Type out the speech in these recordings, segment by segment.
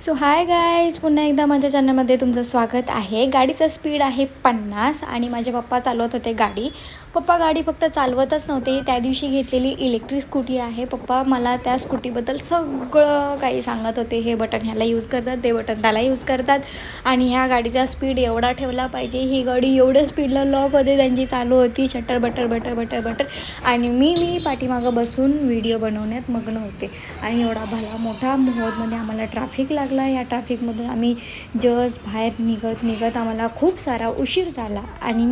So hi guys, पुन्हा एकदा माझ्या चॅनलमध्ये तुमचं स्वागत आहे. गाडीचा स्पीड आहे 50 आणि माझे पप्पा चालवत होते गाडी. पप्पा गाडी फक्त चालवतच नव्हते, त्या दिवशी घेतलेली इलेक्ट्रिक स्कूटी आहे. पप्पा मला त्या स्कूटीबद्दल सगळं काही सांगत होते. हे बटन ह्याला यूज करतात, ते बटन त्याला यूज करतात आणि ह्या गाडीचा स्पीड एवढा ठेवला पाहिजे. ही गाडी एवढ्या स्पीडला लॉक होते त्यांची चालू होती, shutter butter butter butter butter. आणि मी पाठीमागं बसून व्हिडिओ बनवण्यात मग्न होते. आणि एवढा भला मोठा मोहोळमध्ये आम्हाला ट्रॅफिक लागला. या ट्रॅफिकमधून आम्ही जस्ट बाहेर निघत आम्हाला खूप सारा उशीर झाला. आणि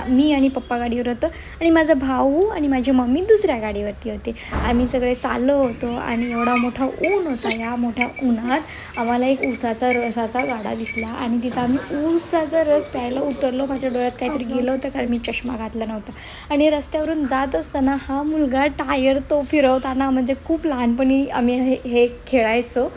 मी आणि पप्पा गाडीवर होतो आणि माझा भाऊ आणि माझी मम्मी दुसऱ्या गाडीवरती होते. आम्ही सगळे चाललो होतो आणि एवढा मोठा ऊन होता. या मोठ्या उन्हात आम्हाला एक ऊसाचा रसाचा गाडा दिसला आणि तिथं आम्ही ऊसाचा रस प्यायला उतरलो. माझ्या डोळ्यात काहीतरी गेलं होतं कारण मी चष्मा घातला नव्हता. आणि रस्त्यावरून जात असताना हा मुलगा टायर तो फिरवताना, म्हणजे खूप लहानपणी आम्ही हे खेळायचो,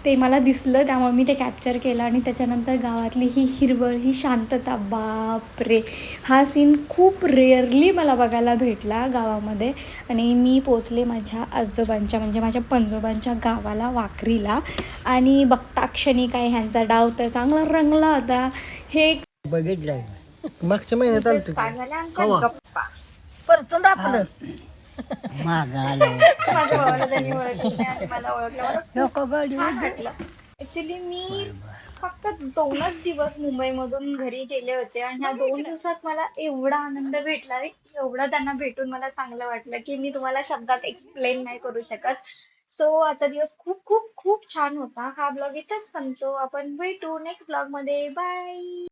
ते मला दिसलं, त्यामुळे मी ते कॅप्चर केलं. आणि त्याच्यानंतर गावातली ही हिरवळ, ही शांतता, बापरे, हा सीन खूप रेअरली मला बघायला भेटला गावामध्ये. आणि मी पोचले माझ्या आजोबांच्या, म्हणजे माझ्या पणजोबांच्या गावाला, वाखरीला. आणि बघता क्षणी काय ह्यांचा डाव तर चांगला रंगला होता. हे बघितलंय मागच्या महिन्यात आलतो परतून आपलं माग आलं माझ्या भावाला त्यांनी ओळखलं नाही आणि मला ओळखलं. मला लोक गाडी छान वाटलं. ऍक्च्युली मी फक्त 2च दिवस मुंबईमधून घरी गेले होते आणि ह्या 2 दिवसात मला एवढा आनंद भेटला रे, एवढं त्यांना भेटून मला चांगलं वाटलं की मी तुम्हाला शब्दात एक्सप्लेन नाही करू शकत. सो आजचा दिवस खूप खूप खूप छान होता. हा ब्लॉग इथेच संपतो. आपण भेटू नेक्स्ट ब्लॉग मध्ये. बाय.